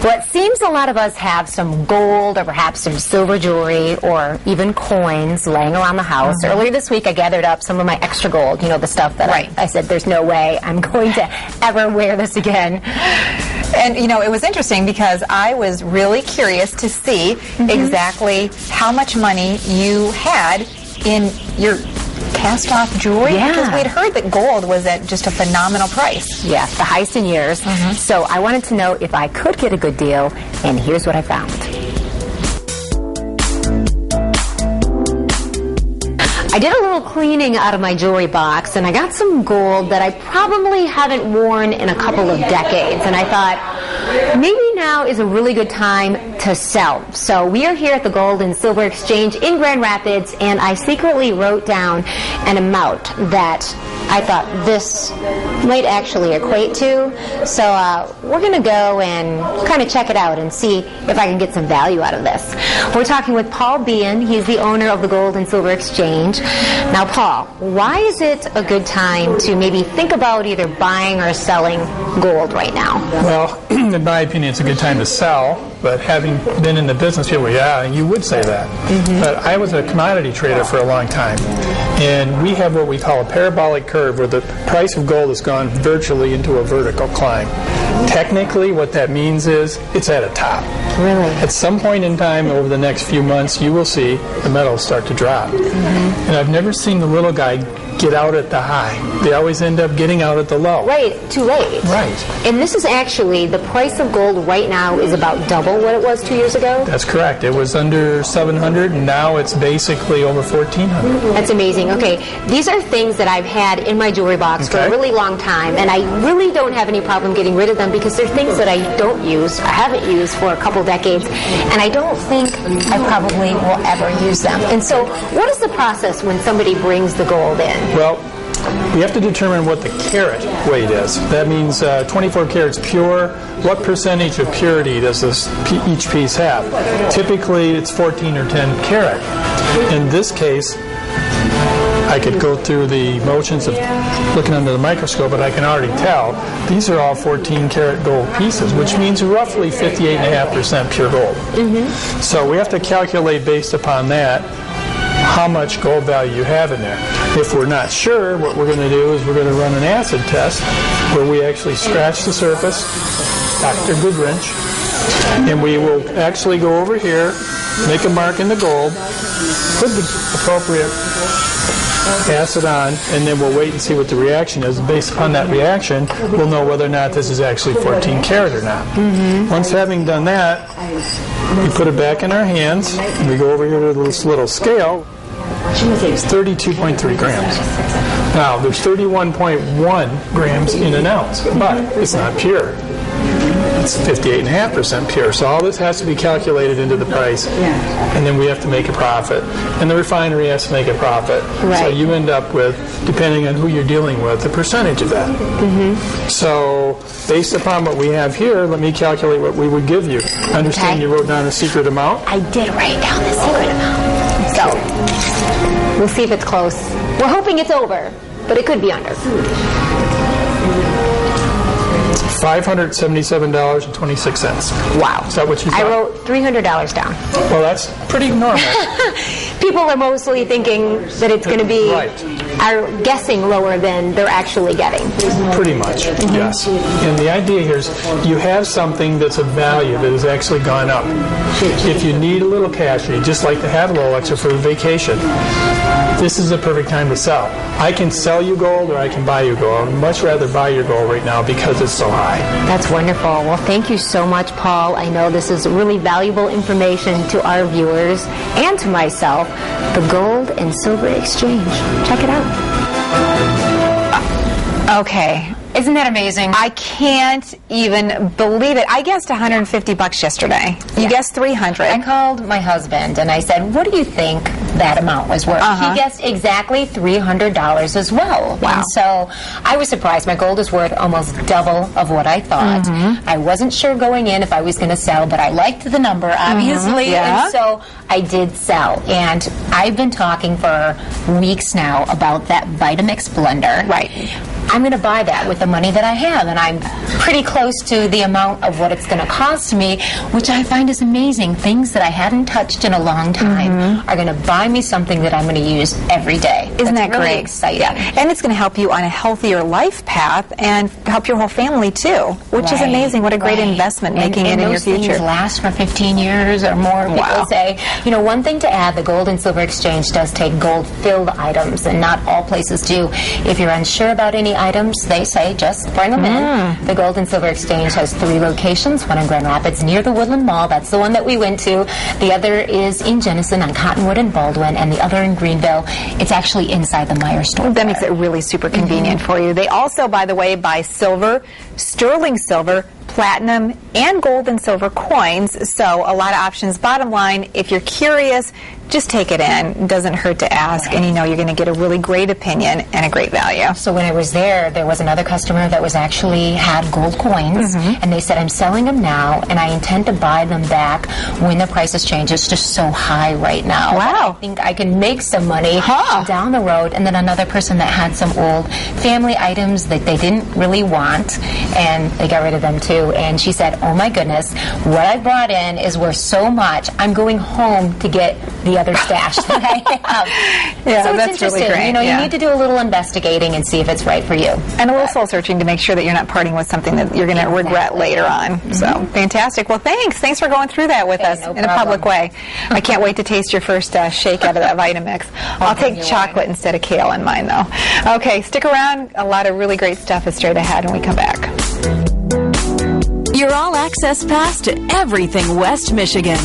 Well, it seems a lot of us have some gold or perhaps some silver jewelry or even coins laying around the house. Earlier this week, I gathered up some of my extra gold, you know, the stuff that I said there's no way I'm going to ever wear this again. And, you know, it was interesting because I was really curious to see exactly how much money you had in your cast-off jewelry, because we'd heard that gold was at just a phenomenal price. Yeah, the highest in years. So I wanted to know if I could get a good deal, and here's what I found. I did a little cleaning out of my jewelry box, and I got some gold that I probably haven't worn in a couple of decades, and I thought, maybe now is a really good time to sell. So we are here at the Gold and Silver Exchange in Grand Rapids, and I secretly wrote down an amount that I thought this might actually equate to. So we're going to go and kind of check it out and see if I can get some value out of this. We're talking with Paul Behan. He's the owner of the Gold and Silver Exchange. Now, Paul, why is it a good time to maybe think about either buying or selling gold right now? Well, in my opinion, it's a good time to sell, but having been in the business, you would say that. But I was a commodity trader for a long time, and we have what we call a parabolic curve where the price of gold has gone virtually into a vertical climb. Technically, what that means is it's at a top. Really? At some point in time over the next few months, you will see the metals start to drop. And I've never seen the little guy get out at the high. They always end up getting out at the low. Right, too late. Right. And this is actually, the price of gold right now is about double what it was 2 years ago? That's correct. It was under 700, and now it's basically over 1,400. That's amazing. Okay, these are things that I've had in my jewelry box for a really long time, and I really don't have any problem getting rid of them because they're things that I don't use, I haven't used for a couple decades, and I don't think I probably will ever use them. And so, what is the process when somebody brings the gold in? Well, we have to determine what the carat weight is. That means 24 carats pure. What percentage of purity does each piece have? Typically, it's 14 or 10 carat. In this case, I could go through the motions of looking under the microscope, but I can already tell these are all 14 karat gold pieces, which means roughly 58.5% pure gold. So we have to calculate based upon that how much gold value you have in there. If we're not sure, what we're going to do is we're going to run an acid test where we actually scratch the surface, Dr. Goodwrench, and we will actually go over here, make a mark in the gold, put the appropriate acid on, and then we'll wait and see what the reaction is. Based upon that reaction, we'll know whether or not this is actually 14 karat or not. Once having done that, we put it back in our hands, and we go over here to this little scale. It's 32.3 grams. Now, there's 31.1 grams in an ounce, but it's not pure. It's 58.5% pure. So all this has to be calculated into the price, and then we have to make a profit, and the refinery has to make a profit. So you end up with, depending on who you're dealing with, a percentage of that. So based upon what we have here, let me calculate what we would give you. I understand you wrote down a secret amount? I did write down the secret amount. So we'll see if it's close. We're hoping it's over, but it could be under. $577.26. Wow. Is that what you thought? I wrote $300 down. Well, that's pretty normal. People are mostly thinking that it's going to be, are guessing lower than they're actually getting. Pretty much, yes. And the idea here is you have something that's of value that has actually gone up. If you need a little cash, or you just like to have a little extra for a vacation, this is a perfect time to sell. I can sell you gold or I can buy you gold. I'd much rather buy your gold right now because it's so high. That's wonderful. Well, thank you so much, Paul. I know this is really valuable information to our viewers and to myself. The Gold and Silver Exchange. Check it out. Okay. Isn't that amazing? I can't even believe it. I guessed $150 yesterday. You guessed 300. I called my husband and I said, what do you think that amount was worth? He guessed exactly $300 as well. Wow. And so I was surprised. My gold is worth almost double of what I thought. I wasn't sure going in if I was going to sell, but I liked the number, obviously. And so I did sell. And I've been talking for weeks now about that Vitamix blender. I'm going to buy that with the money that I have, and I'm pretty close to the amount of what it's going to cost me, which I find is amazing. Things that I hadn't touched in a long time are going to buy me something that I'm going to use every day. Isn't that really great? Exciting. Yeah. And it's going to help you on a healthier life path and help your whole family too, which is amazing. What a great investment making it in your future. Things last for 15 years or more. People say, one thing to add, the Gold and Silver Exchange does take gold-filled items, and not all places do. If you're unsure about any items, they say just bring them in. The Gold and Silver Exchange has 3 locations, one in Grand Rapids near the Woodland Mall. That's the one that we went to. The other is in Jenison on Cottonwood and Baldwin, and the other in Greenville. It's actually inside the Meijer store. That makes it really super convenient for you. They also, by the way, buy silver, sterling silver, platinum, and gold and silver coins. So a lot of options. Bottom line, if you're curious, just take it in. It doesn't hurt to ask, and you're going to get a really great opinion and a great value. So when I was there was another customer that was actually had gold coins, and they said, I'm selling them now, and I intend to buy them back when the prices change. It's just so high right now. Wow. I think I can make some money down the road. And then another person that had some old family items that they didn't really want, and they got rid of them too. And she said, oh my goodness, what I brought in is worth so much. I'm going home to get the other stash that I have. Yeah, so it's that's really interesting. great. You need to do a little investigating and see if it's right for you. And a little soul searching to make sure that you're not parting with something that you're going to regret later on. So fantastic. Well, thanks for going through that with us in a public way. I can't wait to taste your first shake out of that Vitamix. I'll take chocolate instead of kale in mine, though. Okay, stick around. A lot of really great stuff is straight ahead when we come back. Your all-access pass to everything West Michigan.